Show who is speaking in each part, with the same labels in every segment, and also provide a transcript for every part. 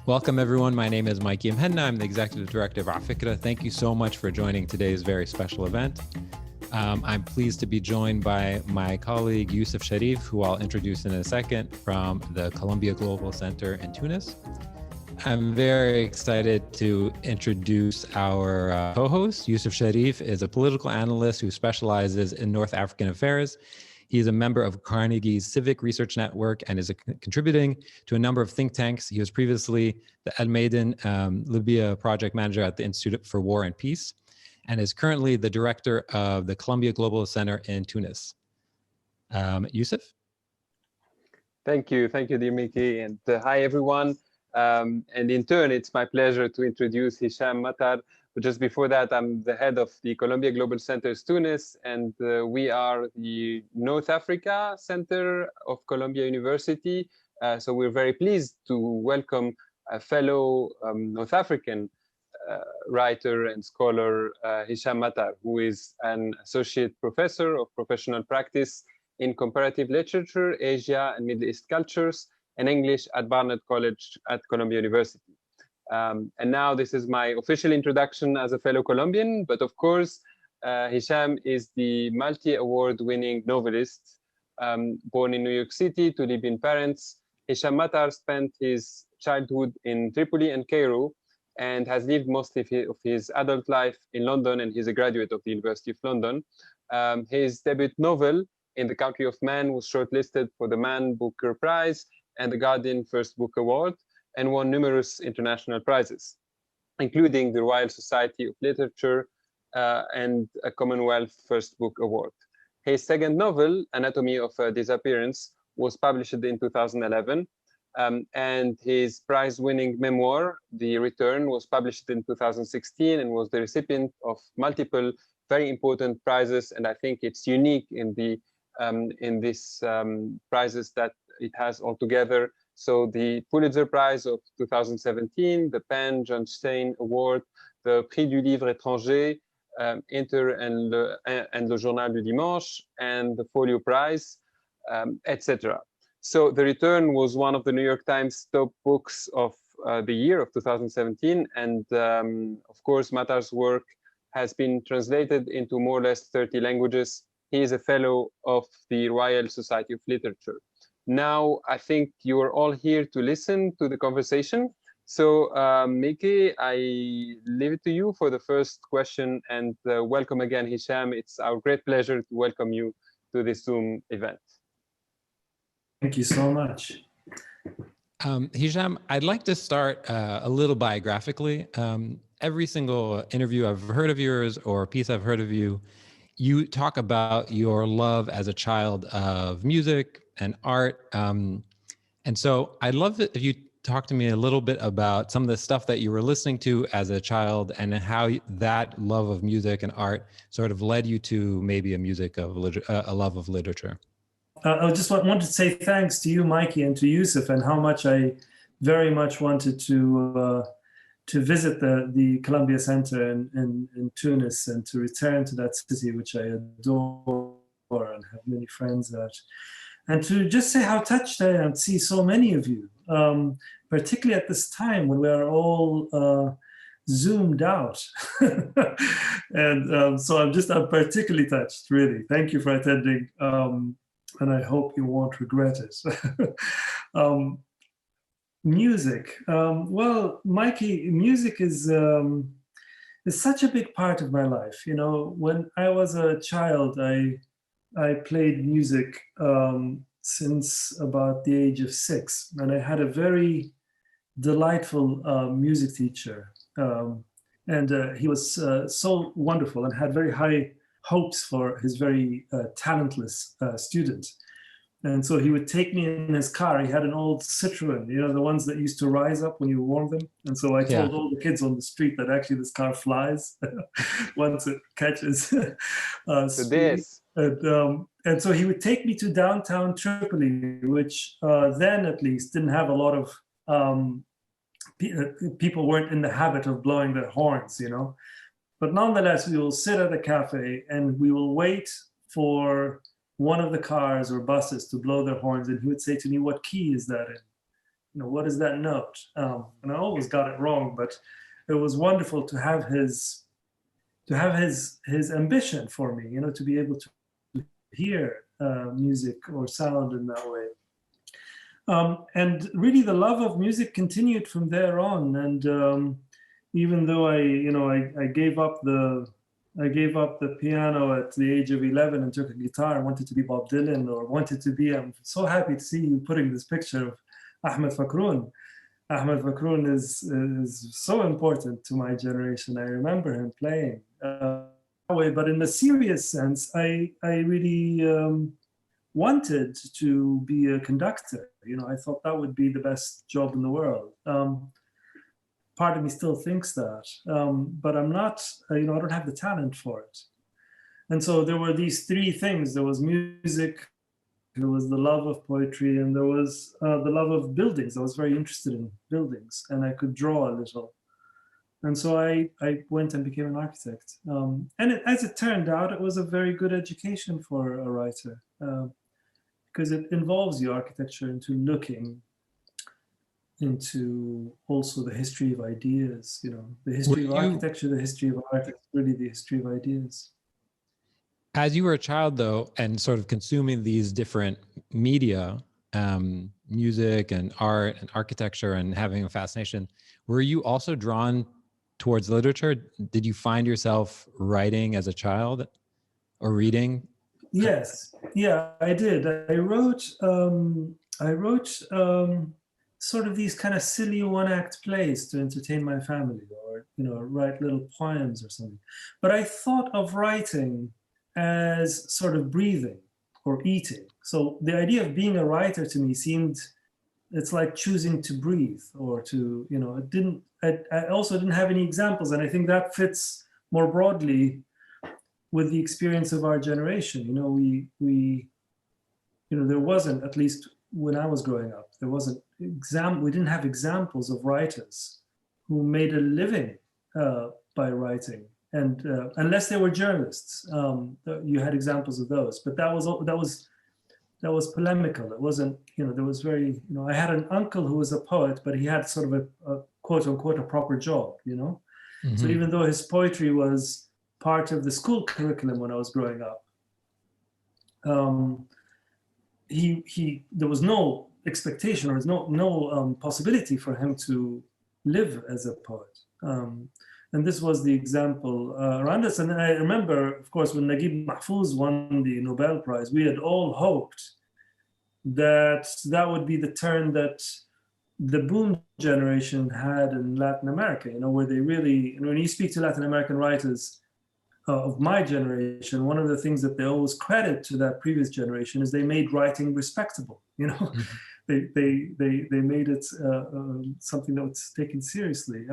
Speaker 1: Welcome, everyone. My name is Mikey Mhenna. I'm the Executive Director of Afikra. Thank you so much for joining today's very special event. I'm pleased to be joined by my colleague, Youssef Sharif, who I'll introduce in a second, from the Columbia Global Center in Tunis. I'm very excited to introduce our co-host. Youssef Sharif is a political analyst who specializes in North African affairs. He is a member of Carnegie's Civic Research Network and is contributing to a number of think tanks. He was previously the El Maidan Libya project manager at the Institute for War and Peace, and is currently the director of the Columbia Global Center in Tunis. Youssef?
Speaker 2: Thank you, dear Mickey, and hi, everyone. And in turn, it's my pleasure to introduce Hisham Matar. But just before that, I'm the head of the Columbia Global Centers Tunis, and we are the North Africa Center of Columbia University. So we're very pleased to welcome a fellow North African writer and scholar, Hisham Matar, who is an associate professor of professional practice in comparative literature, Asia and Middle East cultures, and English at Barnard College at Columbia University. And now this is my official introduction as a fellow Colombian, but of course, Hisham is the multi-award winning novelist, born in New York City to Libyan parents. Hisham Matar spent his childhood in Tripoli and Cairo and has lived most of his adult life in London, and he's a graduate of the University of London. His debut novel, In the Country of Man, was shortlisted for the Man Booker Prize and the Guardian First Book Award, and won numerous international prizes, including the Royal Society of Literature and a Commonwealth First Book Award. His second novel, Anatomy of a Disappearance, was published in 2011, and his prize-winning memoir, The Return, was published in 2016 and was the recipient of multiple very important prizes. And I think it's unique in these prizes that it has altogether. So the Pulitzer Prize of 2017, the PEN John Stein Award, the Prix du Livre Étranger, Inter and Le Journal du Dimanche, and the Folio Prize, etc. So The Return was one of the New York Times top books of the year of 2017. And of course, Matar's work has been translated into more or less 30 languages. He is a fellow of the Royal Society of Literature. Now, I think you are all here to listen to the conversation. So, Mickey, I leave it to you for the first question, and welcome again, Hisham. It's our great pleasure to welcome you to this Zoom event.
Speaker 3: Thank you so much.
Speaker 1: Hisham, I'd like to start a little biographically. Every single interview I've heard of yours or piece I've heard of you, you talk about your love as a child of music and art. And so I'd love it if you talk to me a little bit about some of the stuff that you were listening to as a child and how that love of music and art sort of led you to maybe a love of literature.
Speaker 3: I just want to say thanks to you, Mikey, and to Youssef, and how much I very much wanted to visit the Columbia Center in Tunis and to return to that city, which I adore and have many friends at. And to just say how touched I am to see so many of you, particularly at this time when we are all zoomed out. And so I'm particularly touched, really. Thank you for attending, and I hope you won't regret it. Music. Well, Mikey, music is such a big part of my life. You know, when I was a child, I played music since about the age of 6, and I had a very delightful music teacher, and he was so wonderful and had very high hopes for his very talentless student. And so he would take me in his car. He had an old Citroen, you know, the ones that used to rise up when you warm them. And so I told all the kids on the street that actually this car flies once it catches speed. And so he would take me to downtown Tripoli, which then at least didn't have a lot of, people weren't in the habit of blowing their horns, you know. But nonetheless, we will sit at a cafe and we will wait for one of the cars or buses to blow their horns, and he would say to me, "What key is that in?" what is that note? And I always got it wrong, but it was wonderful to have his ambition for me, to be able to hear music or sound in that way. And really, the love of music continued from there on. And even though I gave up the piano at the age of 11 and took a guitar and wanted to be Bob Dylan, or wanted to be, I'm so happy to see you putting this picture of Ahmed Fakroun. Ahmed Fakroun is so important to my generation. I remember him playing way, but in a serious sense, I really wanted to be a conductor. I thought that would be the best job in the world. Part of me still thinks that, but I'm not, I don't have the talent for it. And so there were these three things. There was music, there was the love of poetry, and there was the love of buildings. I was very interested in buildings, and I could draw a little. And so I went and became an architect. And as it turned out, it was a very good education for a writer, because it involves you, architecture, into looking into also the history of ideas, the history of architecture, the history of art, it's really the history of ideas.
Speaker 1: As you were a child, though, and sort of consuming these different media, music and art and architecture, and having a fascination, were you also drawn towards literature? Did you find yourself writing as a child or reading?
Speaker 3: Yes, yeah, I did. I wrote sort of these kind of silly one-act plays to entertain my family, or write little poems or something. But I thought of writing as sort of breathing or eating. So the idea of being a writer to me seemed, it's like choosing to breathe, or to, it didn't, I also didn't have any examples. And I think that fits more broadly with the experience of our generation. We there wasn't, at least when I was growing up, there wasn't we didn't have examples of writers who made a living by writing. And unless they were journalists, you had examples of those. But that was polemical. It wasn't, there was very, I had an uncle who was a poet, but he had sort of a quote unquote a proper job, Mm-hmm. So even though his poetry was part of the school curriculum when I was growing up, there was no expectation, or no possibility for him to live as a poet. And this was the example around us. And then I remember, of course, when Naguib Mahfouz won the Nobel Prize, we had all hoped that would be the turn that the boom generation had in Latin America, where they really, when you speak to Latin American writers of my generation, one of the things that they always credit to that previous generation is they made writing respectable. Mm-hmm. They made it something that was taken seriously.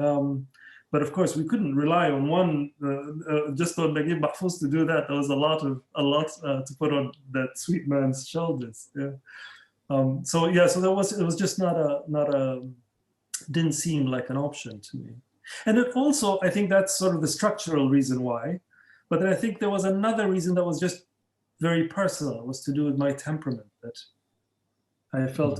Speaker 3: But of course, we couldn't rely on one, just on Naguib Mahfouz to do that. There was a lot to put on that sweet man's shoulders. Yeah. So it was just didn't seem like an option to me. And it also, I think that's sort of the structural reason why. But then I think there was another reason that was just very personal. It was to do with my temperament, that I felt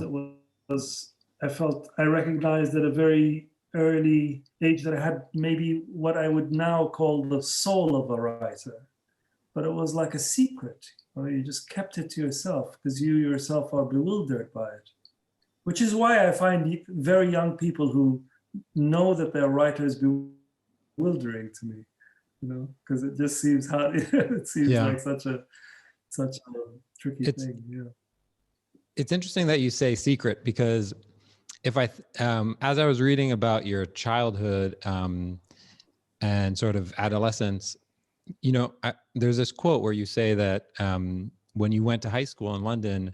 Speaker 3: I recognized at a very early age that I had maybe what I would now call the soul of a writer, but it was like a secret, or you just kept it to yourself because you yourself are bewildered by it, which is why I find very young people who know that they're writers bewildering to me, because it just seems like such a tricky thing. Yeah.
Speaker 1: It's interesting that you say secret, because if as I was reading about your childhood and sort of adolescence, there's this quote where you say that when you went to high school in London,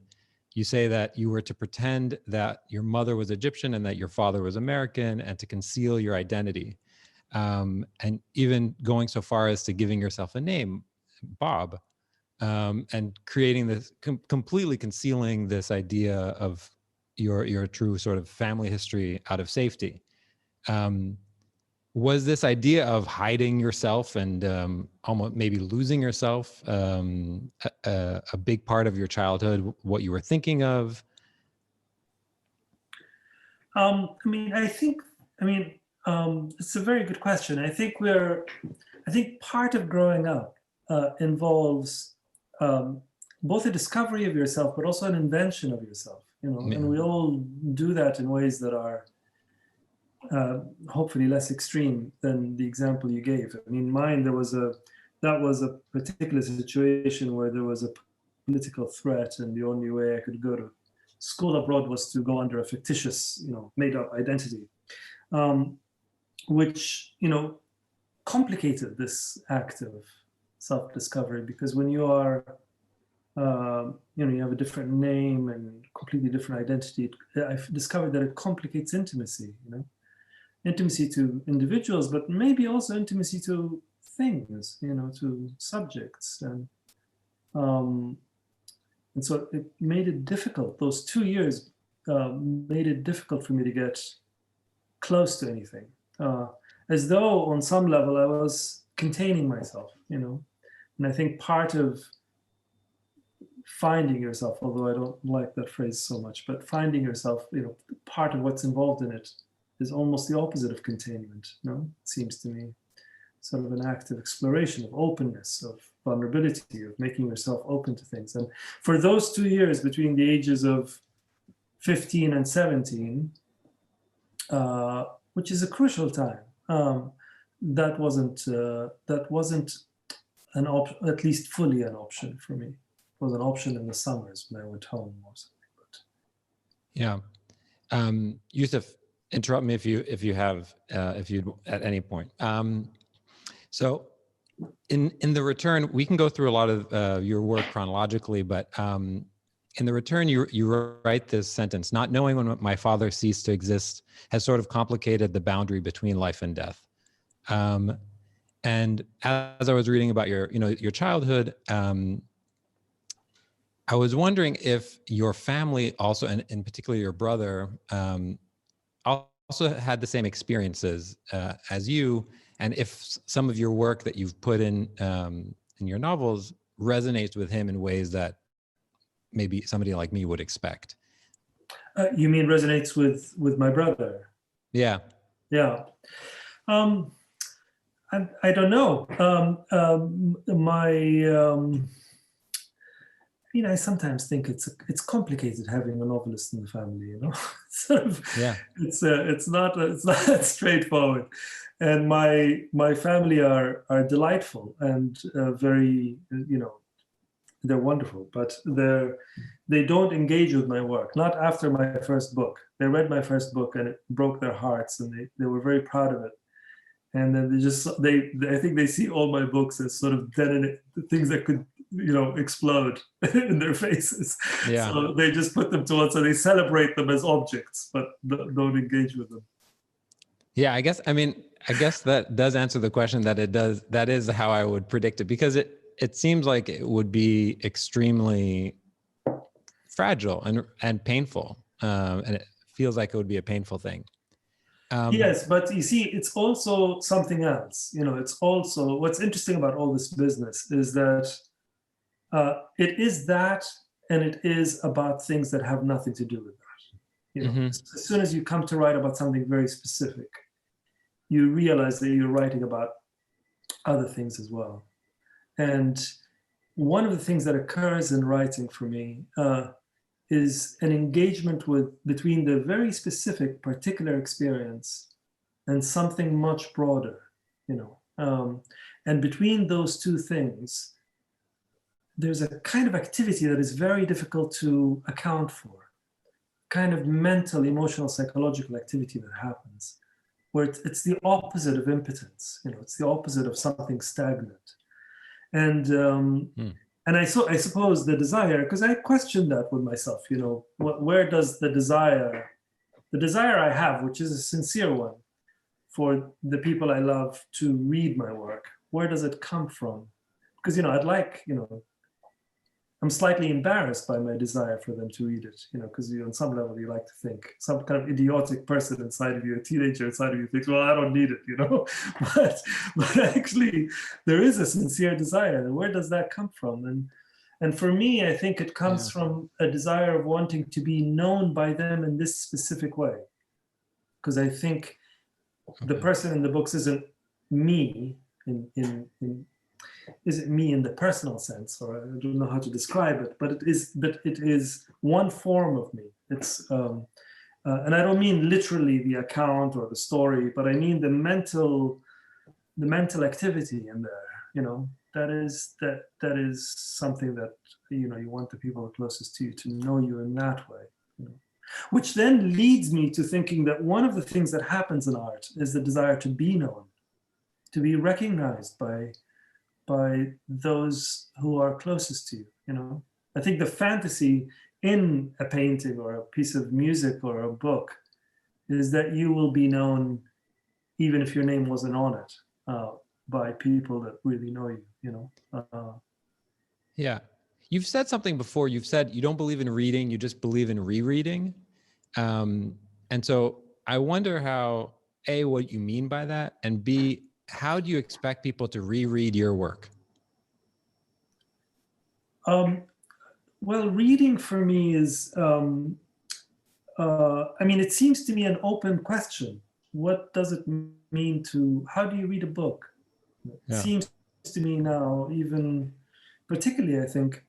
Speaker 1: you say that you were to pretend that your mother was Egyptian and that your father was American, and to conceal your identity. And even going so far as to giving yourself a name, Bob, and creating this, completely concealing this idea of your true sort of family history out of safety. Was this idea of hiding yourself and almost maybe losing yourself a big part of your childhood, what you were thinking of?
Speaker 3: It's a very good question. I think part of growing up involves both a discovery of yourself, but also an invention of yourself, and we all do that in ways that are hopefully less extreme than the example you gave. I mean, mine, that was a particular situation where there was a political threat, and the only way I could go to school abroad was to go under a fictitious, made-up identity, which, complicated this act of self-discovery, because when you are, you have a different name and completely different identity, I've discovered that it complicates intimacy, intimacy to individuals, but maybe also intimacy to things, to subjects. And so it made it difficult. Those 2 years made it difficult for me to get close to anything, as though on some level I was containing myself, And I think part of finding yourself, although I don't like that phrase so much, but finding yourself, part of what's involved in it is almost the opposite of containment, it seems to me. Sort of an act of exploration, of openness, of vulnerability, of making yourself open to things. And for those 2 years between the ages of 15 and 17, which is a crucial time, that wasn't an option, at least fully an option for me. It was an option in the summers when I went home or something. But
Speaker 1: yeah, Yusuf, interrupt me if you at any point. So in the return, we can go through a lot of your work chronologically, but in the return, you write this sentence: "Not knowing when my father ceased to exist has sort of complicated the boundary between life and death." And as I was reading about your childhood, I was wondering if your family also, and in particular your brother, also had the same experiences as you, and if some of your work that you've put in your novels resonates with him in ways that maybe somebody like me would expect.
Speaker 3: You mean resonates with my brother?
Speaker 1: Yeah.
Speaker 3: Yeah. I don't know. I sometimes think it's complicated having a novelist in the family. Sort of.
Speaker 1: Yeah.
Speaker 3: It's not that straightforward. And my family are delightful and very, they're wonderful, but they don't engage with my work. Not after my first book. They read my first book and it broke their hearts, and they were very proud of it. And then I think they see all my books as sort of things that could, explode in their faces.
Speaker 1: Yeah.
Speaker 3: So they just put them to one side. They celebrate them as objects, but don't engage with them.
Speaker 1: Yeah, I guess that does answer the question that is how I would predict it, because it seems like it would be extremely fragile and painful. And it feels like it would be a painful thing.
Speaker 3: Yes, but you see, it's also something else. It's also, what's interesting about all this business is that it is that, and it is about things that have nothing to do with that.
Speaker 1: Mm-hmm.
Speaker 3: As soon as you come to write about something very specific, you realize that you're writing about other things as well. And one of the things that occurs in writing for me is an engagement between the very specific particular experience and something much broader, and between those two things, there's a kind of activity that is very difficult to account for, kind of mental, emotional, psychological activity that happens, where it's the opposite of impotence, it's the opposite of something stagnant. And I suppose the desire, because I questioned that with myself, where does the desire I have, which is a sincere one, for the people I love to read my work, where does it come from? Because, I'd like, I'm slightly embarrassed by my desire for them to read it, because on some level you like to think, some kind of idiotic person inside of you, a teenager inside of you thinks, well, I don't need it, but actually there is a sincere desire. And where does that come from? And for me, I think it comes from a desire of wanting to be known by them in this specific way. because I think the person in the books isn't me isn't me in the personal sense, or I don't know how to describe it, but it is one form of me. It's and I don't mean literally the account or the story, but I mean the mental activity in there. That is something that you want the people closest to you to know you in that way. Which then leads me to thinking that one of the things that happens in art is the desire to be known, to be recognized by those who are closest to you. I think the fantasy in a painting or a piece of music or a book is that you will be known even if your name wasn't on it, by people that really know you.
Speaker 1: Yeah. You've said something before. You've said you don't believe in reading, you just believe in rereading. And so I wonder how, A, what you mean by that, and B, how do you expect people to reread your work?
Speaker 3: Well, reading for me is, it seems to me an open question. What does it mean how do you read a book? It seems to me now, even particularly, I think,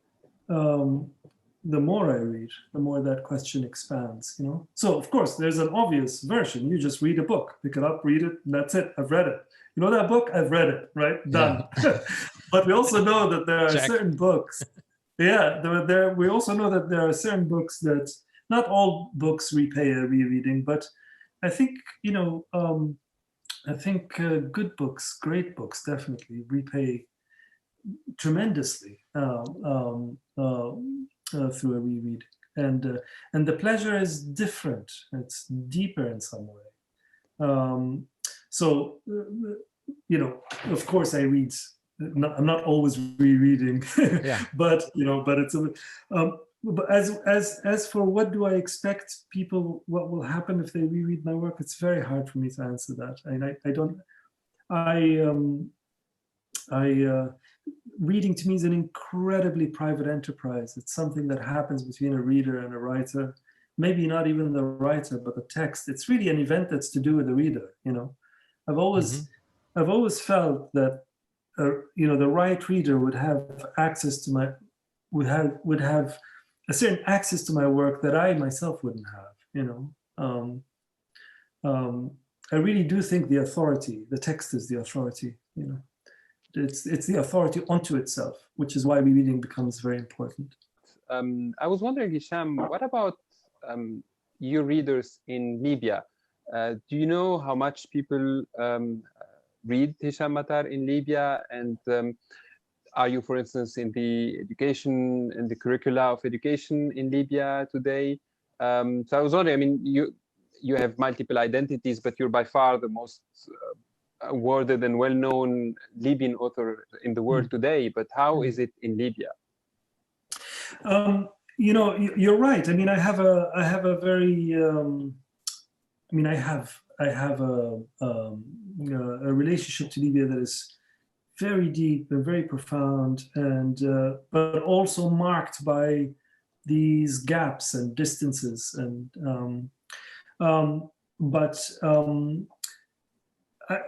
Speaker 3: the more I read, the more that question expands, So, of course, there's an obvious version. You just read a book, pick it up, read it, and that's it. I've read it. You know that book? I've read it, right? Done.
Speaker 1: Yeah.
Speaker 3: But we also know that there are
Speaker 1: Check.
Speaker 3: certain books. Yeah, we also know that there are certain books that not all books repay a rereading, but I think, good books, great books, definitely repay tremendously through a reread, and the pleasure is different. It's deeper in some way. So, of course, I read. I'm not always rereading,
Speaker 1: Yeah.
Speaker 3: but it's but as for what do I expect people, what will happen if they reread my work? It's very hard for me to answer that. Reading to me is an incredibly private enterprise. It's something that happens between a reader and a writer. Maybe not even the writer, but the text. It's really an event that's to do with the reader. I've always felt that the right reader would have access to would have a certain access to my work that I myself wouldn't have. I really do think the text is the authority. It's the authority onto itself, which is why rereading becomes very important.
Speaker 2: I was wondering, Hisham, what about your readers in Libya? Do you know how much people read Hisham Matar in Libya? And are you, for instance, in the curricula of education in Libya today? So I was wondering, you have multiple identities, but you're by far the most awarded and well-known Libyan author in the world today. But how is it in Libya?
Speaker 3: You're right. I have a very, I have a relationship to Libya that is very deep and very profound, and but also marked by these gaps and distances, and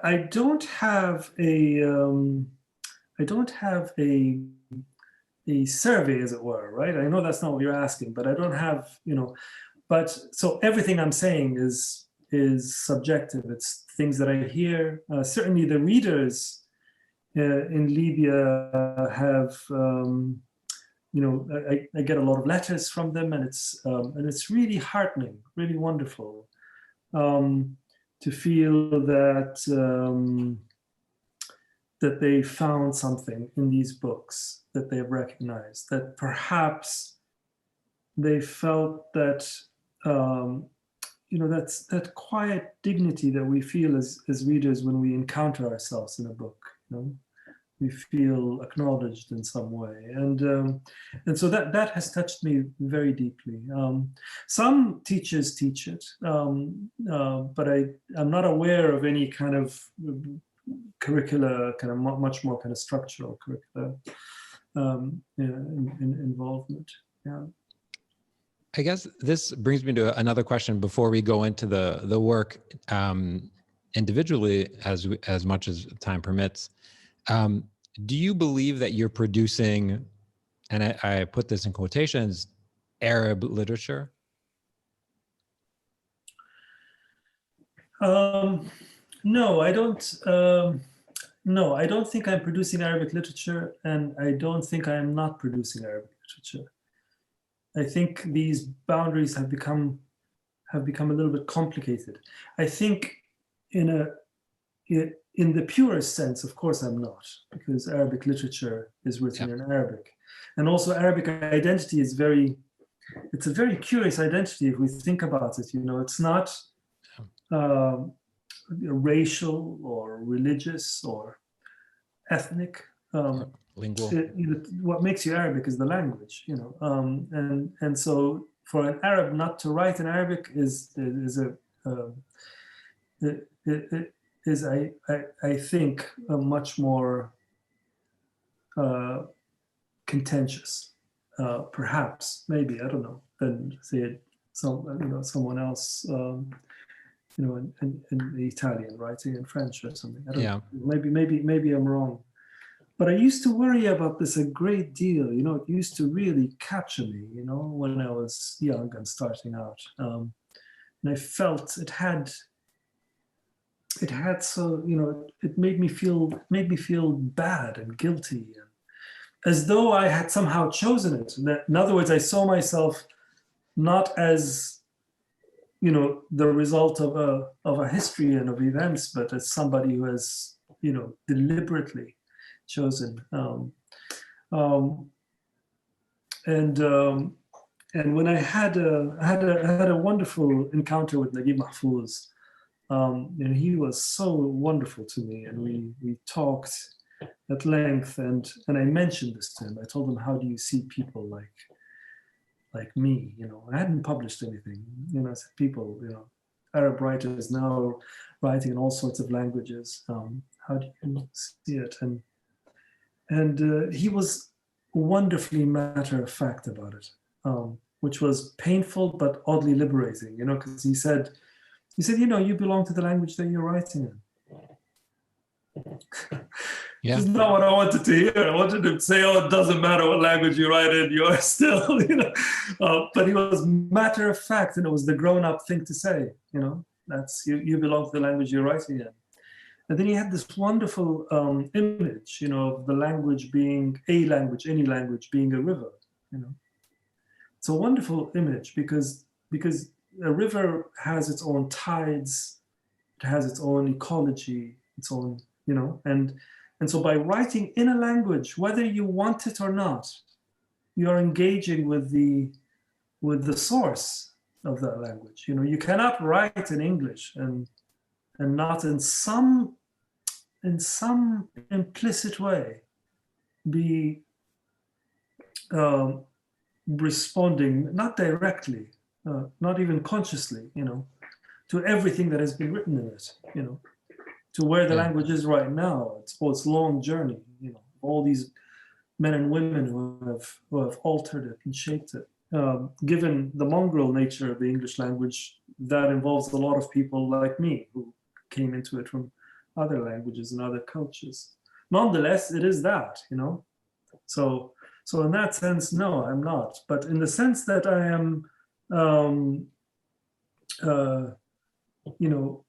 Speaker 3: I don't have a survey, as it were, right? I know that's not what you're asking, but I don't have, but so everything I'm saying is subjective. It's things that I hear. Certainly the readers in Libya have, I get a lot of letters from them, and it's really heartening, really wonderful to feel that that they found something in these books that they've recognized, that perhaps they felt that, that's that quiet dignity that we feel as readers when we encounter ourselves in a book. We feel acknowledged in some way, and so that has touched me very deeply. Some teachers teach it, but I'm not aware of any kind of curricula, kind of much more kind of structural curricula involvement. Yeah.
Speaker 1: I guess this brings me to another question before we go into the work individually, as much as time permits. Do you believe that you're producing, and I put this in quotations, Arab literature?
Speaker 3: No, I don't. No, I don't think I'm producing Arabic literature, and I don't think I am not producing Arabic literature. I think these boundaries have become a little bit complicated. I think in the purest sense, of course, I'm not, because Arabic literature is written in Arabic, and also Arabic identity is it's a very curious identity if we think about it. You know, it's not racial or religious or ethnic.
Speaker 1: Lingual.
Speaker 3: What makes you Arabic is the language, you know, and so for an Arab not to write in Arabic is I think a much more contentious, perhaps, maybe, I don't know, than say someone else, in Italian writing in French or something. I don't know. Maybe I'm wrong. But I used to worry about this a great deal. You know, it used to really capture me, you know, when I was young and starting out. And I felt it had so, you know, it made me feel bad and guilty, and as though I had somehow chosen it. In other words, I saw myself not as, you know, the result of a history and of events, but as somebody who has, you know, deliberately chosen. And when I had a wonderful encounter with Naguib Mahfouz, and he was so wonderful to me, and we talked at length, and I mentioned this to him. I told him, how do you see people like me? You know, I hadn't published anything. You know, I said, people, you know, Arab writers now writing in all sorts of languages. How do you see it? And he was wonderfully matter of fact about it, which was painful but oddly liberating. You know, because he said, you know, you belong to the language that you're writing in.
Speaker 1: Yeah.
Speaker 3: This is not what I wanted to hear. I wanted to say, oh, it doesn't matter what language you write in, you're still, you know. But he was matter of fact, and it was the grown-up thing to say, you know, that's you belong to the language you're writing in. And then he had this wonderful image, you know, of the language being a language, any language being a river, you know. It's a wonderful image because a river has its own tides, it has its own ecology, its own, you know, and so by writing in a language, whether you want it or not, you're engaging with the source of that language. You know, you cannot write in English and not in some implicit way be responding, not directly, not even consciously, you know, to everything that has been written in it, you know, to where the language is right now. Its long journey, you know, all these men and women who have altered it and shaped it. Given the mongrel nature of the English language, that involves a lot of people like me who came into it from other languages and other cultures. Nonetheless, it is that, you know. So in that sense, no, I'm not. But in the sense that I am, you know,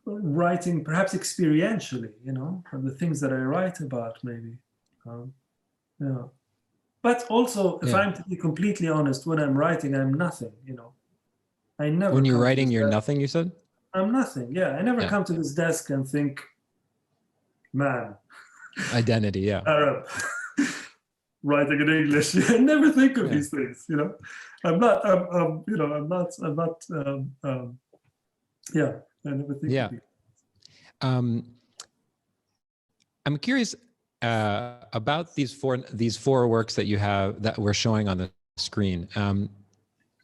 Speaker 3: writing perhaps experientially, you know, from the things that I write about, maybe. Yeah. But also, if I'm to be completely honest, when I'm writing, I'm nothing, you know. I never.
Speaker 1: When you're writing, you're nothing, you said?
Speaker 3: I'm nothing, yeah. I never come to this desk and think, man.
Speaker 1: Identity, yeah.
Speaker 3: Arab. Writing in English. I never think of these things, you know. I'm not, you know, yeah, I never think of these.
Speaker 1: I'm curious about these four works that you have that we're showing on the screen.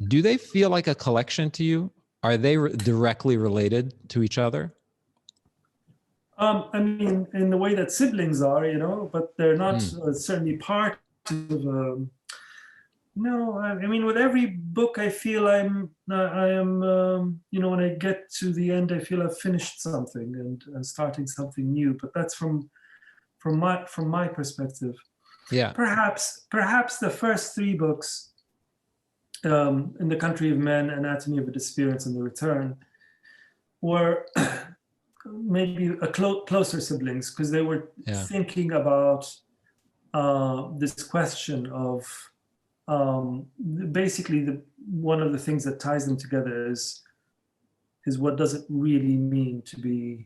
Speaker 1: Do they feel like a collection to you? Are they directly related to each other?
Speaker 3: I mean, in the way that siblings are, you know, but they're not certainly part of, No, I mean, with every book, I feel I am, when I get to the end, I feel I've finished something and starting something new. But that's from my perspective.
Speaker 1: Yeah.
Speaker 3: Perhaps the first three books, In the Country of Men, Anatomy of a Disappearance, and The Return, were maybe closer siblings, because they were thinking about this question of basically one of the things that ties them together is what does it really mean to be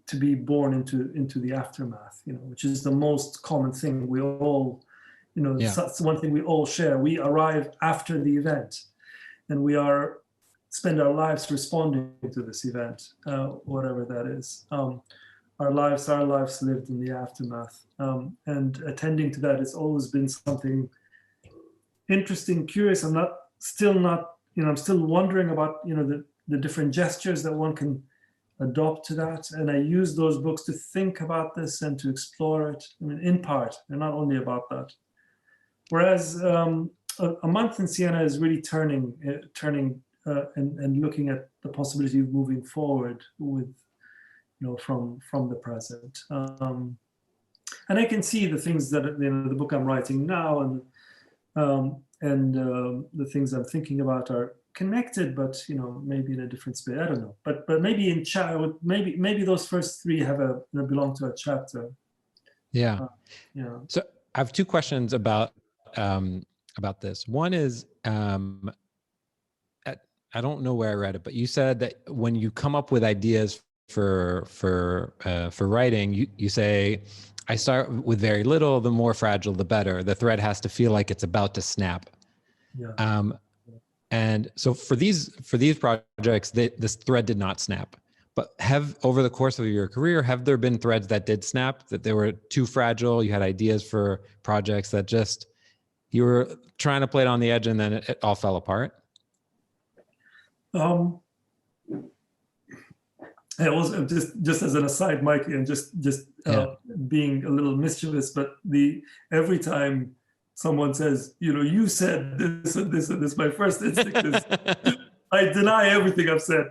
Speaker 3: to be born into the aftermath, which is the most common thing we all, that's one thing we all share. We arrive after the event, and we spend our lives responding to this event, whatever that is. Our lives lived in the aftermath, and attending to that has always been something interesting, curious. I'm still wondering about the different gestures that one can adopt to that, and I use those books to think about this and to explore it. I mean, in part, and not only about that. Whereas A Month in Siena is really turning and looking at the possibility of moving forward with, from the present. And I can see the things that the book I'm writing now and the things I'm thinking about are connected, but maybe in a different space. I don't know, but maybe maybe those first three belong to a chapter.
Speaker 1: Yeah. So I have two questions about this. One is, I don't know where I read it, but you said that when you come up with ideas for writing, you say, I start with very little, the more fragile, the better. The thread has to feel like it's about to snap.
Speaker 3: Yeah.
Speaker 1: And so for these projects, this thread did not snap. But over the course of your career, have there been threads that did snap, that they were too fragile? You had ideas for projects that just, you were trying to play it on the edge and then it all fell apart?
Speaker 3: It was just as an aside, Mikey, and just being a little mischievous, but every time someone says, you said this and this and this, my first instinct is, I deny everything I've said.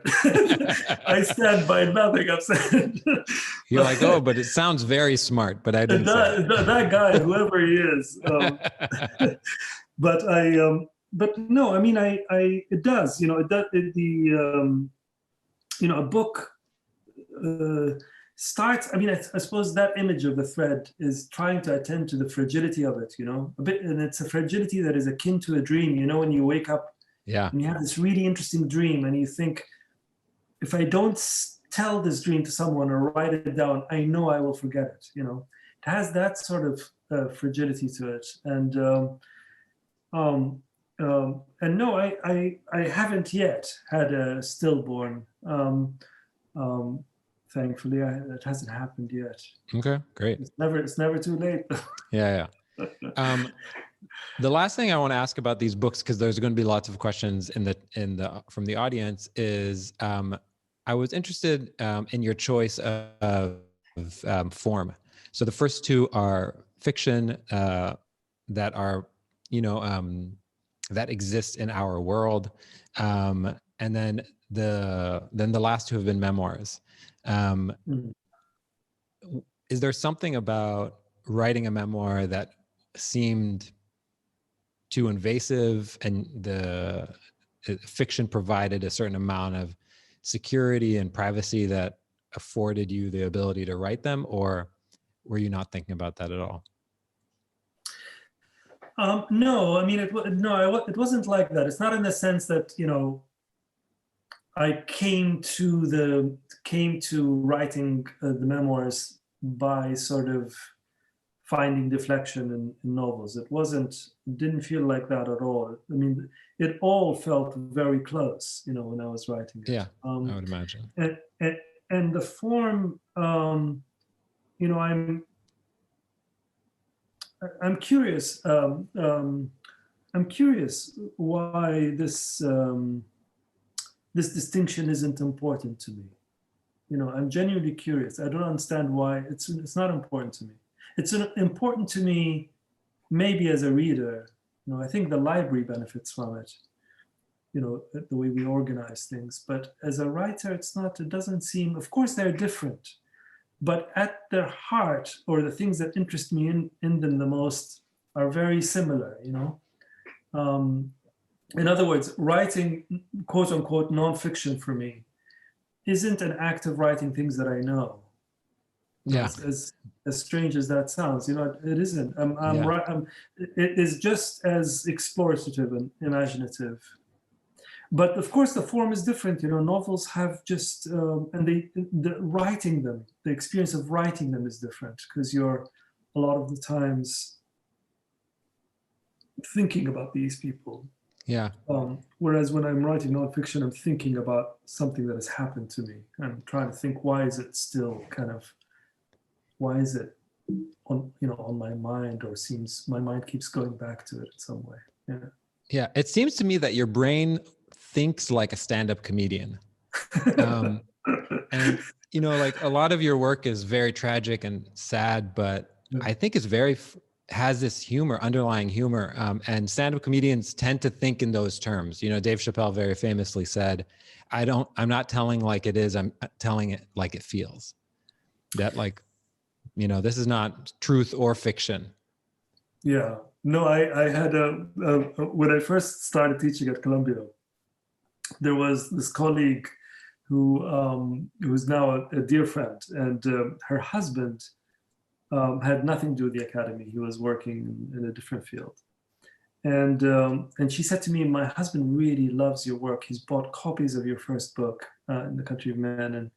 Speaker 3: I stand by nothing I've said.
Speaker 1: You're like, oh, but it sounds very smart, but I didn't say it.
Speaker 3: That guy, whoever he is. But no, I mean, it does, it does, a book starts, I mean, I suppose that image of the thread is trying to attend to the fragility of it, a bit, and it's a fragility that is akin to a dream, when you wake up and you have this really interesting dream and you think, if I don't tell this dream to someone or write it down, I know I will forget it, It has that sort of fragility to it. And no, I haven't yet had a stillborn. Thankfully, it hasn't happened yet. Okay,
Speaker 1: great.
Speaker 3: It's never too late.
Speaker 1: Yeah. The last thing I want to ask about these books, because there's going to be lots of questions from the audience, is I was interested in your choice of form. So the first two are fiction that are, that exist in our world, and then the last two have been memoirs. Is there something about writing a memoir that seemed too invasive, and the fiction provided a certain amount of security and privacy that afforded you the ability to write them, or were you not thinking about that at all?
Speaker 3: No, I mean, it wasn't like that. It's not in the sense that, I came to writing the memoirs by sort of finding deflection in novels. It didn't feel like that at all. I mean, it all felt very close, when I was writing it.
Speaker 1: Yeah, I would imagine.
Speaker 3: And the form, I'm curious. I'm curious why this distinction isn't important to me. I'm genuinely curious. I don't understand why it's not important to me. it's important to me, maybe as a reader, I think the library benefits from it, the way we organize things. But as a writer, it doesn't seem, of course they're different, but at their heart, or the things that interest me in them the most, are very similar, in other words, writing quote unquote nonfiction for me isn't an act of writing things that I know.
Speaker 1: Yeah.
Speaker 3: As strange as that sounds, it isn't. It is just as explorative and imaginative. But of course, the form is different. Novels have just, and the experience of writing them is different, because you're a lot of the times thinking about these people.
Speaker 1: Yeah.
Speaker 3: Whereas when I'm writing nonfiction, I'm thinking about something that has happened to me. I'm trying to think, why is it on my mind, or seems my mind keeps going back to it in some way. Yeah.
Speaker 1: Yeah. It seems to me that your brain thinks like a stand-up comedian. And, like a lot of your work is very tragic and sad, but I think it's has this humor, underlying humor. And stand-up comedians tend to think in those terms. Dave Chappelle very famously said, I'm not telling like it is, I'm telling it like it feels. That this is not truth or fiction.
Speaker 3: Yeah. No, I had when I first started teaching at Columbia, there was this colleague who's now a dear friend, and her husband had nothing to do with the academy. He was working in a different field. And she said to me, my husband really loves your work. He's bought copies of your first book, In the Country of Men, and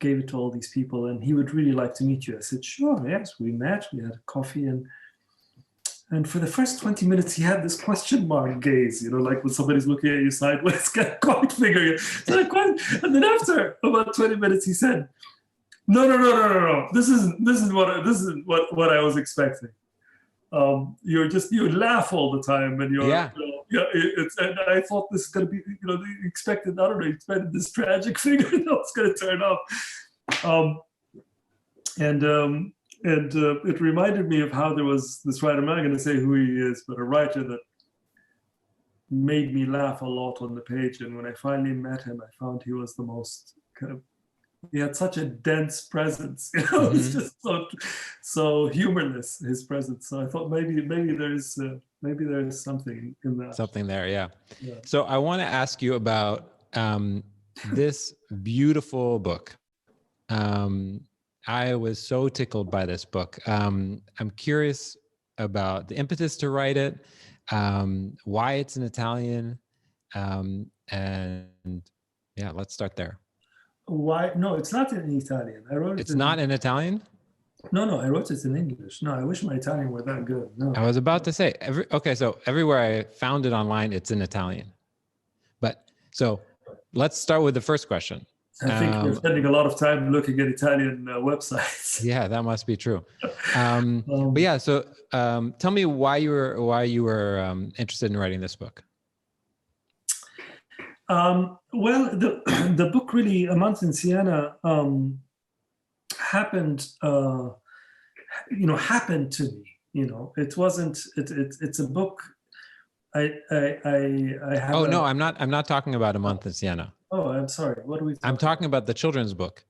Speaker 3: gave it to all these people, and he would really like to meet you. I said, sure, yes. We met, we had a coffee, and for the first 20 minutes, he had this question mark gaze, like when somebody's looking at you sideways, can't quite figure it. And then after about 20 minutes, he said, no. This isn't what I was expecting. You laugh all the time, and and I thought this is going to be, you expected this tragic figure that was going to turn up. And it reminded me of how there was this writer, I'm not going to say who he is, but a writer that made me laugh a lot on the page. And when I finally met him, I found he was the most he had such a dense presence.
Speaker 1: Mm-hmm.
Speaker 3: It's just so humorless, his presence. So I thought maybe there's something in that.
Speaker 1: Something there, yeah. So I want to ask you about this beautiful book. I was so tickled by this book. I'm curious about the impetus to write it, why it's in Italian, and yeah, let's start there.
Speaker 3: Why? No, it's not in Italian. I wrote it.
Speaker 1: It's not in Italian?
Speaker 3: No, I wrote it in English. No, I wish my Italian were that good. No.
Speaker 1: I was about to say, so everywhere I found it online, it's in Italian. But so let's start with the first question.
Speaker 3: I think you're spending a lot of time looking at Italian websites.
Speaker 1: Yeah, that must be true. But yeah, so tell me why you were interested in writing this book.
Speaker 3: Well, the book really, A Month in Siena, happened to me. It wasn't. It's a book. I have.
Speaker 1: Oh no, I'm not talking about A Month in Siena.
Speaker 3: Oh, I'm sorry. What are we?
Speaker 1: I'm talking about the children's book.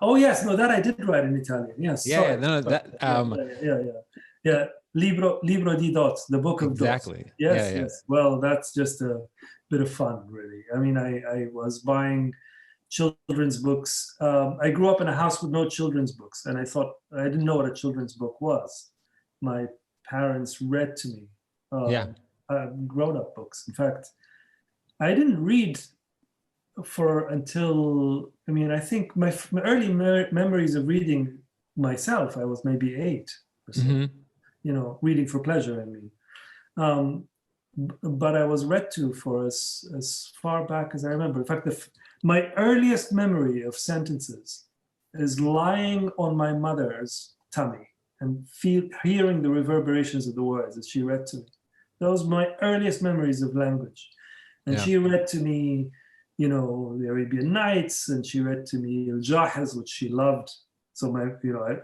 Speaker 3: Oh yes, no, that I did write in Italian. Yes.
Speaker 1: Yeah,
Speaker 3: sorry.
Speaker 1: no, that.
Speaker 3: Yeah. Libro di dots, the book of
Speaker 1: exactly.
Speaker 3: Dots. Yes. Well, that's just a bit of fun, really. I mean, I was buying children's books. I grew up in a house with no children's books, and I thought I didn't know what a children's book was. My parents read to me grown-up books. In fact, I didn't read until I think my early memories of reading myself, I was maybe 8 or so.
Speaker 1: Mm-hmm.
Speaker 3: Reading for pleasure, but I was read to for as far back as I remember. In fact, my earliest memory of sentences is lying on my mother's tummy and hearing the reverberations of the words as she read to me. Those are my earliest memories of language. And she read to me, the Arabian Nights, and she read to me Al-Jahiz, which she loved. So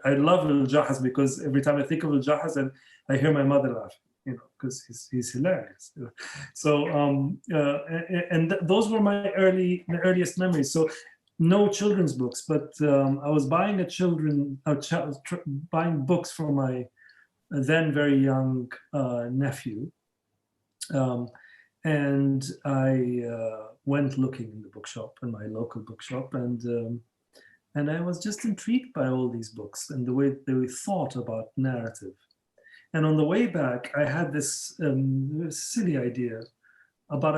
Speaker 3: I love Al-Jahaz because every time I think of Al-Jahaz, and I hear my mother laugh, because he's hilarious. So those were my earliest memories. So no children's books, but I was buying buying books for my then very young nephew, and I went looking in the bookshop, in my local bookshop, and I was just intrigued by all these books and the way they thought about narrative. And on the way back, I had this silly idea about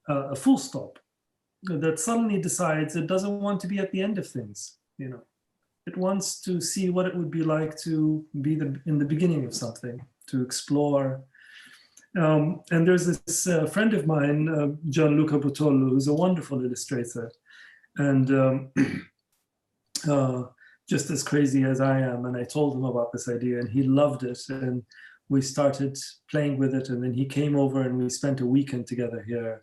Speaker 3: a full stop, that suddenly decides it doesn't want to be at the end of things. It wants to see what it would be like to be in the beginning of something, to explore. And there's this friend of mine, Gianluca Butollo, who's a wonderful illustrator, and just as crazy as I am. And I told him about this idea, and he loved it. And we started playing with it. And then he came over, and we spent a weekend together here,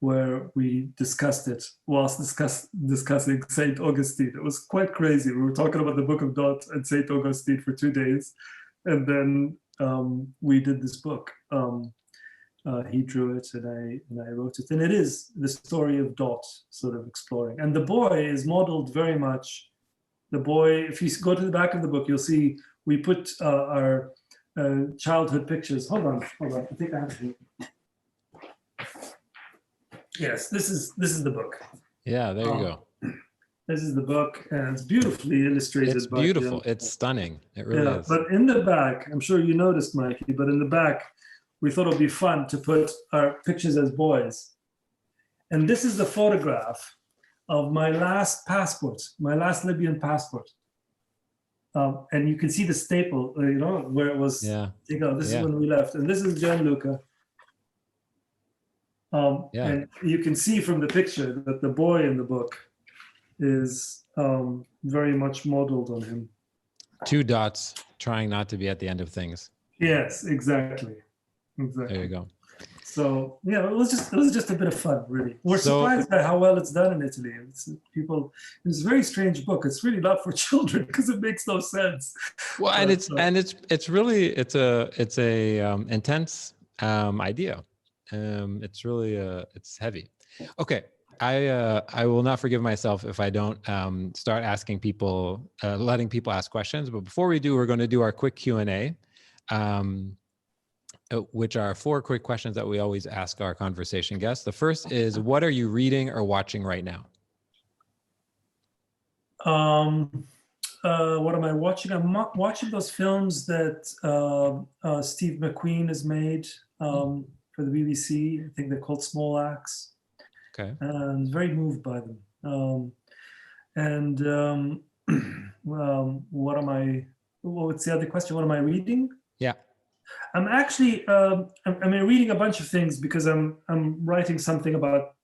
Speaker 3: where we discussed it whilst discussing Saint Augustine. It was quite crazy. We were talking about the Book of Dot and Saint Augustine for 2 days, and then we did this book. He drew it, and I wrote it, and it is the story of Dot, sort of exploring. And the boy is modeled very much. The boy, if you go to the back of the book, you'll see we put our childhood pictures. Hold on. I think I have it. Yes, this is the book.
Speaker 1: Yeah, there you go.
Speaker 3: This is the book, and it's beautifully illustrated.
Speaker 1: It's beautiful. It's stunning. It really is.
Speaker 3: But in the back, I'm sure you noticed, Mikey, but in the back, we thought it would be fun to put our pictures as boys. And this is the photograph of my last passport, my last Libyan passport. And you can see the staple, where it was.
Speaker 1: Yeah.
Speaker 3: This is when we left. And this is Gianluca. And you can see from the picture that the boy in the book is very much modeled on him.
Speaker 1: 2 dots, trying not to be at the end of things.
Speaker 3: Yes, exactly.
Speaker 1: There you go.
Speaker 3: So it was just a bit of fun, really. We're surprised by how well it's done in Italy. It's a very strange book. It's really not for children because it makes no sense.
Speaker 1: Well, and it's really a intense idea. It's really it's heavy. Okay, I will not forgive myself if I don't start asking people, letting people ask questions. But before we do, we're going to do our quick Q&A, which are 4 quick questions that we always ask our conversation guests. The first is, what are you reading or watching right now?
Speaker 3: What am I watching? I'm watching those films that Steve McQueen has made for the BBC. I think they're called Small Acts.
Speaker 1: Okay.
Speaker 3: I'm very moved by them. What's the other question? What am I reading?
Speaker 1: Yeah.
Speaker 3: I'm actually I'm reading a bunch of things because I'm writing something about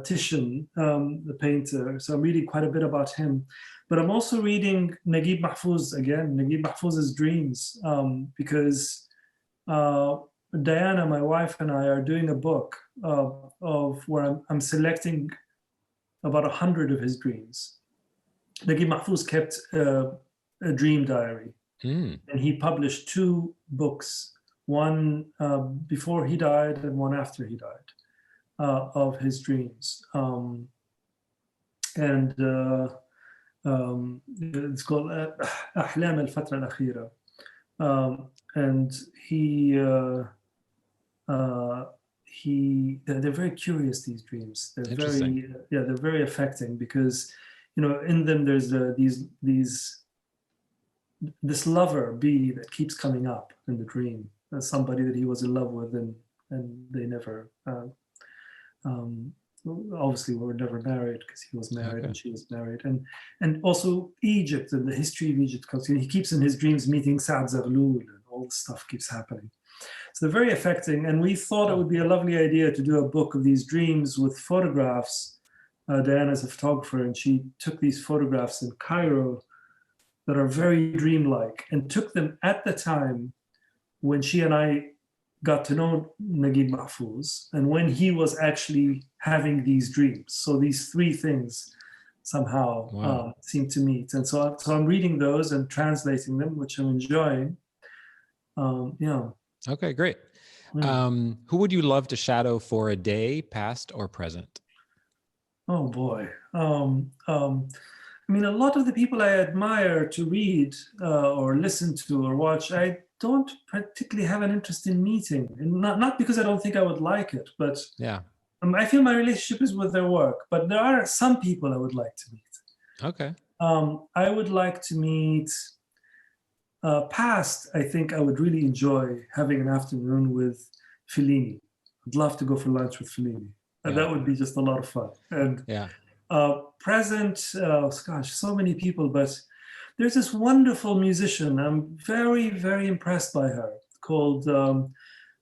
Speaker 3: Titian, the painter. So I'm reading quite a bit about him. But I'm also reading Naguib Mahfouz's Dreams, because Diana, my wife, and I are doing a book of where I'm selecting about 100 of his dreams. Naguib Mahfouz kept a dream diary, and he published 2 books, one before he died and one after he died, of his dreams. It's called أحلام الفترة الأخيرة. And they're very curious, these dreams. They're very affecting because, in them there's this lover B that keeps coming up in the dream, somebody that he was in love with, and they never obviously were never married, because he was married and she was married, and also Egypt and the history of Egypt. He keeps in his dreams meeting Saad Zaghloul, and all this stuff keeps happening. So they're very affecting, and we thought it would be a lovely idea to do a book of these dreams with photographs. Diana's a photographer, and she took these photographs in Cairo that are very dreamlike, and took them at the time when she and I got to know Naguib Mahfouz, and when he was actually having these dreams. So these 3 things somehow
Speaker 1: Wow.
Speaker 3: seem to meet. And so I'm reading those and translating them, which I'm enjoying. Yeah.
Speaker 1: Okay, great.
Speaker 3: Mm.
Speaker 1: Who would you love to shadow for a day, past or present?
Speaker 3: Oh boy. I mean, a lot of the people I admire to read or listen to or watch, I don't particularly have an interest in meeting. And not because I don't think I would like it, but
Speaker 1: Yeah.
Speaker 3: I feel my relationship is with their work. But there are some people I would like to meet.
Speaker 1: Okay.
Speaker 3: I would like to meet past. I think I would really enjoy having an afternoon with Fellini. I'd love to go for lunch with Fellini.
Speaker 1: Yeah.
Speaker 3: That would be just a lot of fun. And
Speaker 1: Yeah.
Speaker 3: present, gosh, so many people, but there's this wonderful musician. I'm very, very impressed by her, called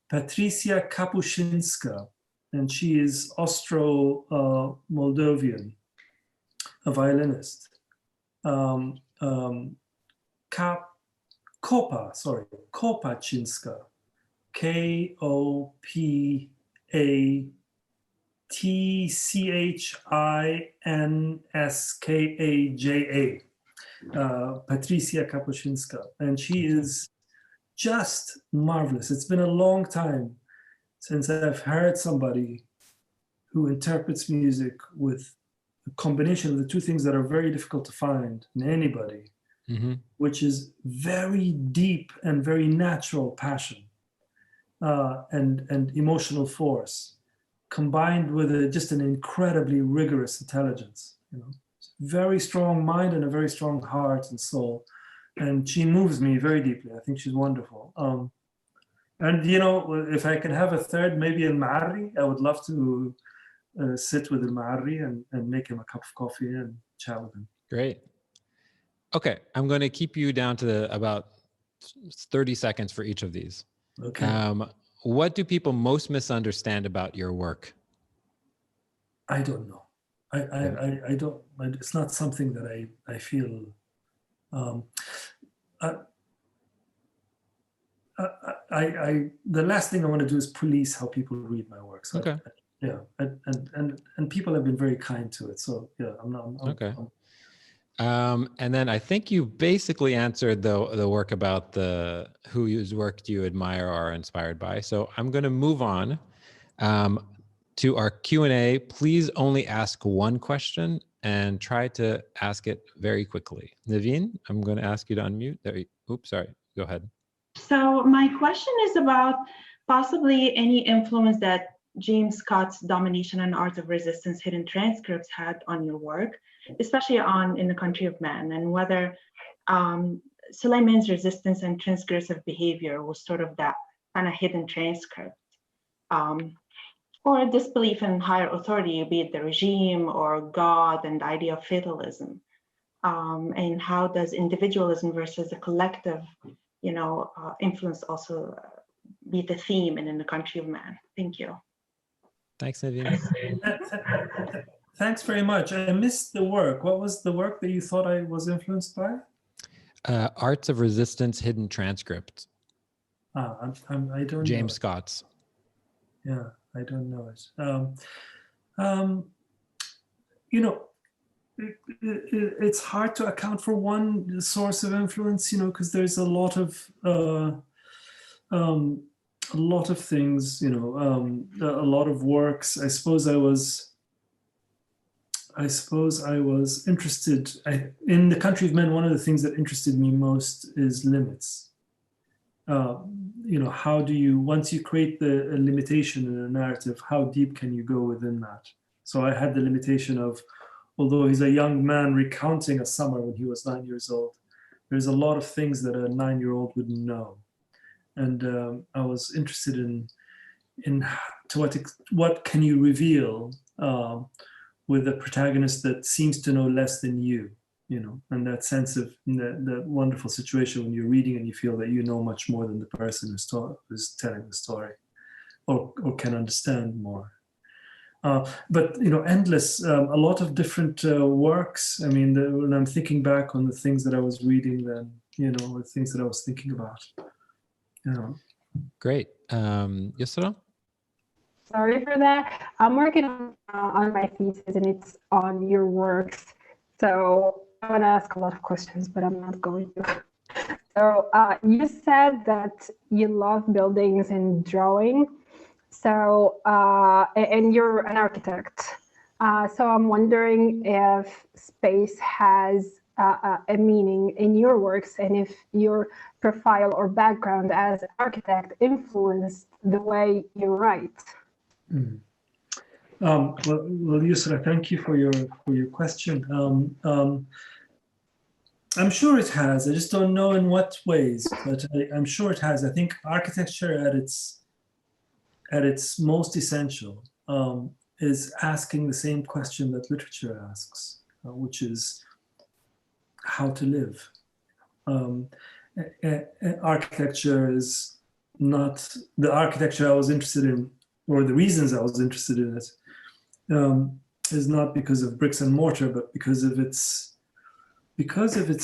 Speaker 3: Patricia Kapuscinska, and she is Austro-Moldovan, a violinist. Kopachinska, Kopachinskaja, Patricia Kapuscinska, and she is just marvelous. It's been a long time since I've heard somebody who interprets music with a combination of the two things that are very difficult to find in anybody, which is very deep and very natural passion and emotional force, combined with just an incredibly rigorous intelligence. Very strong mind and a very strong heart and soul, and she moves me very deeply. I think she's wonderful. And if I could have a third, maybe El Maarri. I would love to sit with El Maarri and make him a cup of coffee and chat with him.
Speaker 1: Great. Okay, I'm going to keep you down to about 30 seconds for each of these.
Speaker 3: Okay.
Speaker 1: What do people most misunderstand about your work?
Speaker 3: I don't know. I don't. It's not something that I feel. The last thing I want to do is police how people read my work. So
Speaker 1: Okay.
Speaker 3: And people have been very kind to it. So yeah, I'm not.
Speaker 1: Okay. And then I think you basically answered the work about whose work do you admire or are inspired by. So I'm going to move on to our Q&A. Please only ask one question and try to ask it very quickly. Naveen, I'm going to ask you to unmute. Oops, sorry. Go ahead.
Speaker 4: So my question is about possibly any influence that James Scott's Domination and Art of Resistance hidden transcripts had on your work, especially In the Country of Man, and whether Suleiman's resistance and transgressive behavior was sort of that kind of hidden transcript, or disbelief in higher authority, be it the regime or God, and the idea of fatalism, and how does individualism versus the collective influence also be the theme in the Country of Man? Thank you.
Speaker 1: Thanks, Naveen.
Speaker 3: Thanks very much. I missed the work. What was the work that you thought I was influenced by?
Speaker 1: Arts of Resistance Hidden Transcript.
Speaker 3: I don't
Speaker 1: James
Speaker 3: know
Speaker 1: Scott's.
Speaker 3: Yeah, I don't know it. It's hard to account for one source of influence, because there's a lot of things, a lot of works. I suppose I was interested in The Country of Men. One of the things that interested me most is limits. How do you, once you create a limitation in a narrative, how deep can you go within that? So I had the limitation of, although he's a young man recounting a summer when he was 9 years old, there's a lot of things that a 9-year-old wouldn't know. And I was interested in to what can you reveal with a protagonist that seems to know less than you, and that sense of that wonderful situation when you're reading and you feel that you know much more than the person who's telling the story, or can understand more. But endless, a lot of different works. I mean, when I'm thinking back on the things that I was reading then, the things that I was thinking about.
Speaker 1: Great. Yusra?
Speaker 5: Sorry for that. I'm working on my thesis, and it's on your works So I want to ask a lot of questions, but I'm not going to. So you said that you love buildings and drawing. So, and you're an architect. So I'm wondering if space has a meaning in your works, and if your profile or background as an architect influenced the way you write.
Speaker 3: Well, Yusra, thank you for your question. I'm sure it has. I just don't know in what ways, but I'm sure it has. I think architecture at its most essential is asking the same question that literature asks, which is how to live. Architecture is not the architecture I was interested in, or the reasons I was interested in it, is not because of bricks and mortar, but because of its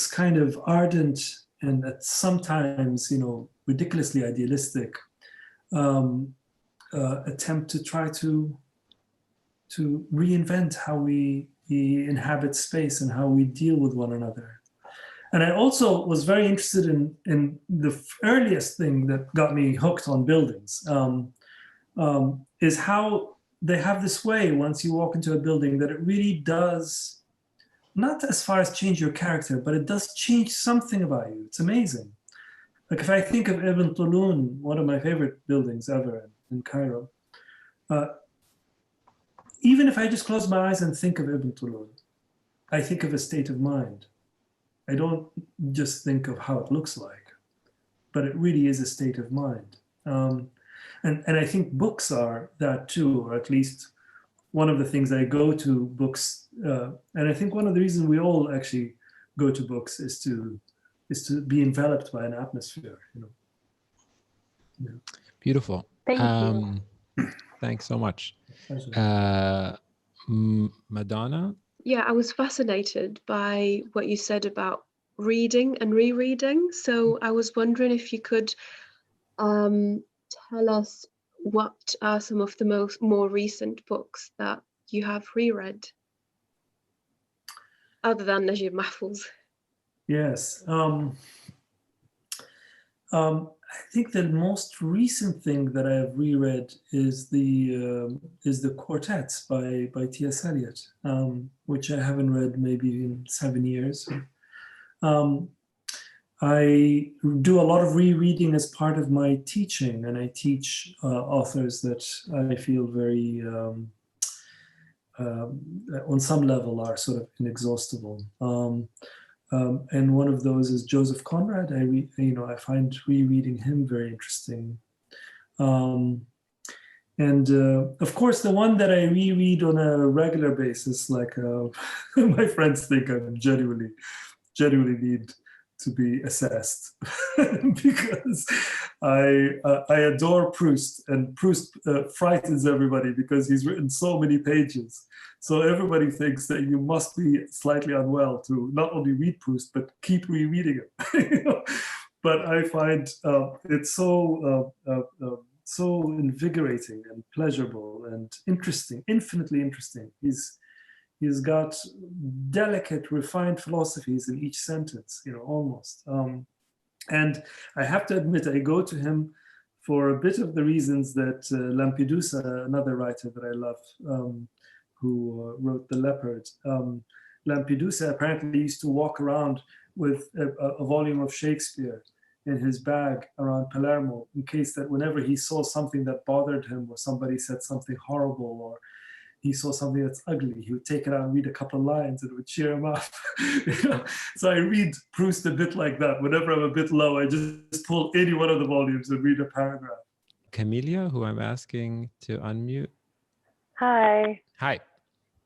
Speaker 3: kind of ardent and at sometimes, ridiculously idealistic attempt to try to reinvent how we inhabit space and how we deal with one another. And I also was very interested in the earliest thing that got me hooked on buildings, is how they have this way, once you walk into a building, that it really does, not as far as change your character, but it does change something about you. It's amazing. Like if I think of Ibn Tulun, one of my favorite buildings ever in Cairo, even if I just close my eyes and think of Ibn Tulun, I think of a state of mind. I don't just think of how it looks like, but it really is a state of mind. And I think books are that too, or at least one of the things I go to books, and I think one of the reasons we all actually go to books is to be enveloped by an atmosphere. Yeah.
Speaker 1: Beautiful.
Speaker 5: Thank you.
Speaker 1: Thanks so much. Madonna?
Speaker 6: Yeah, I was fascinated by what you said about reading and rereading. So I was wondering if you could tell us what are some of the more recent books that you have reread, other than Najib Mahfouz.
Speaker 3: Yes. I think the most recent thing that I have reread is the Quartets by T.S. Eliot, which I haven't read maybe in 7 years. I do a lot of rereading as part of my teaching, and I teach authors that I feel very, on some level, are sort of inexhaustible. And one of those is Joseph Conrad. I find rereading him very interesting. And of course, the one that I reread on a regular basis, like my friends think I genuinely need to be assessed because I adore Proust, and Proust frightens everybody because he's written so many pages. So everybody thinks that you must be slightly unwell to not only read Proust, but keep rereading it. But I find it's so invigorating and pleasurable and interesting, infinitely interesting. He's got delicate, refined philosophies in each sentence, almost. And I have to admit, I go to him for a bit of the reasons that Lampedusa, another writer that I love, who wrote The Leopard. Lampedusa apparently used to walk around with a volume of Shakespeare in his bag around Palermo, in case that whenever he saw something that bothered him, or somebody said something horrible, or he saw something that's ugly, he would take it out and read a couple of lines and it would cheer him up. So I read Proust a bit like that. Whenever I'm a bit low, I just pull any one of the volumes and read a paragraph.
Speaker 1: Camelia, who I'm asking to unmute.
Speaker 7: Hi.
Speaker 1: Hi.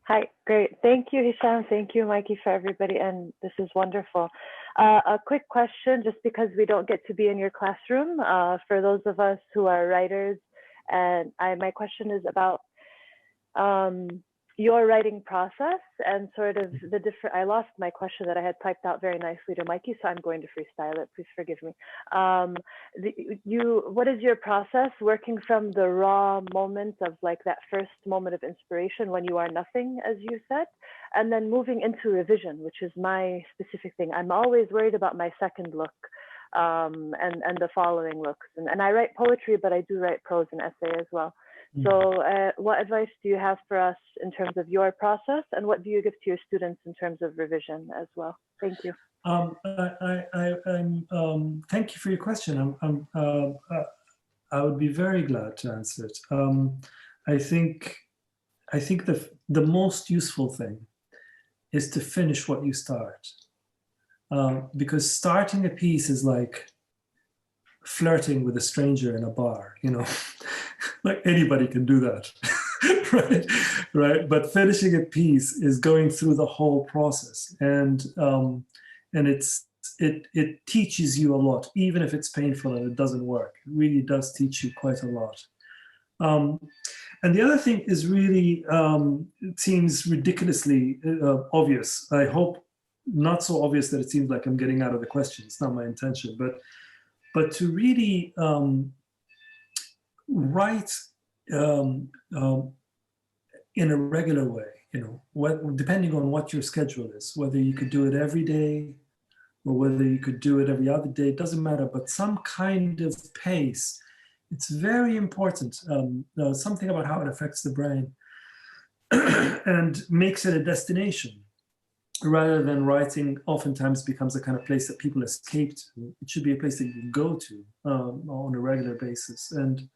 Speaker 7: Hi, great. Thank you, Hisham. Thank you, Mikey, for everybody. And this is wonderful. A quick question, just because we don't get to be in your classroom, for those of us who are writers. And my question is about, your writing process and sort of the different, I lost my question that I had typed out very nicely to Mikey, so I'm going to freestyle it, please forgive me. What is your process working from the raw moment of like that first moment of inspiration when you are nothing, as you said, and then moving into revision, which is my specific thing. I'm always worried about my second look and the following looks. And I write poetry, but I do write prose and essay as well. So what advice do you have for us in terms of your process, and what do you give to your students in terms of revision as well? Thank you.
Speaker 3: Thank you for your question. I would be very glad to answer it. I think the most useful thing is to finish what you start, because starting a piece is like flirting with a stranger in a bar, you know. Like anybody can do that. right? But finishing a piece is going through the whole process, and it teaches you a lot, even if it's painful and it doesn't work. It really does teach you quite a lot. And the other thing is really, it seems ridiculously obvious. I hope not so obvious that it seems like I'm getting out of the question. It's not my intention, but to really write in a regular way, you know, depending on what your schedule is, whether you could do it every day or whether you could do it every other day, it doesn't matter, but some kind of pace. It's very important, something about how it affects the brain and makes it a destination rather than writing oftentimes becomes a kind of place that people escape to. It should be a place that you go to on a regular basis. And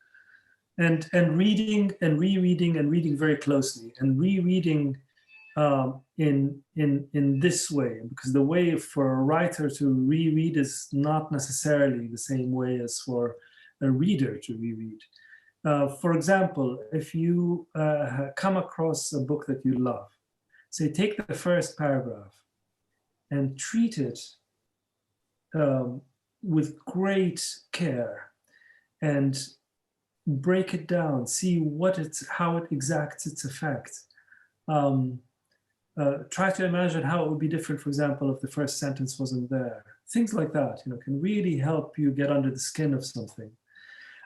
Speaker 3: reading and rereading and reading very closely and rereading in this way, because the way for a writer to reread is not necessarily the same way as for a reader to reread. For example, if you come across a book that you love, say take the first paragraph and treat it with great care and break it down, see how it exacts its effect. Try to imagine how it would be different, for example, if the first sentence wasn't there. Things like that, you know, can really help you get under the skin of something.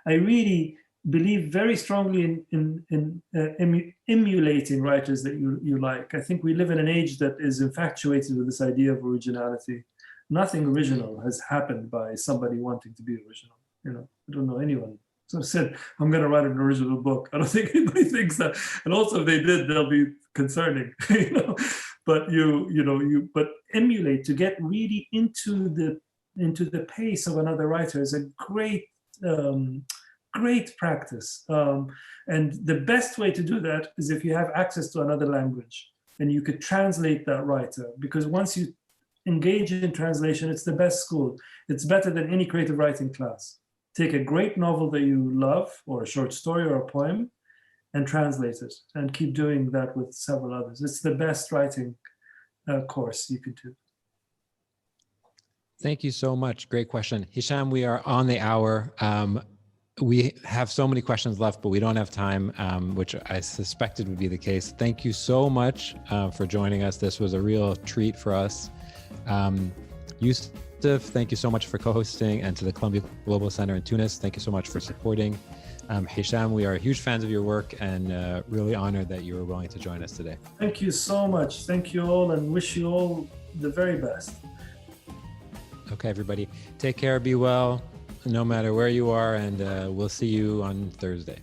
Speaker 3: I really believe very strongly in emulating writers that you like. I think we live in an age that is infatuated with this idea of originality. Nothing original has happened by somebody wanting to be original. You know, I don't know anyone. So I said, I'm going to write an original book. I don't think anybody thinks that. And also, if they did, they'll be concerning. You know, but but emulate to get really into the pace of another writer is a great practice. And the best way to do that is if you have access to another language and you could translate that writer, because once you engage in translation, it's the best school. It's better than any creative writing class. Take a great novel that you love, or a short story or a poem, and translate it, and keep doing that with several others. It's the best writing course you could do.
Speaker 1: Thank you so much. Great question. Hisham, we are on the hour. We have so many questions left, but we don't have time, which I suspected would be the case. Thank you so much for joining us. This was a real treat for us. Yusuf, thank you so much for co-hosting, and to the Columbia Global Center in Tunis, thank you so much for supporting. Hisham, we are huge fans of your work and really honored that you were willing to join us today.
Speaker 3: Thank you so much. Thank you all, and wish you all the very best.
Speaker 1: Okay, everybody, take care, be well, no matter where you are, and we'll see you on Thursday.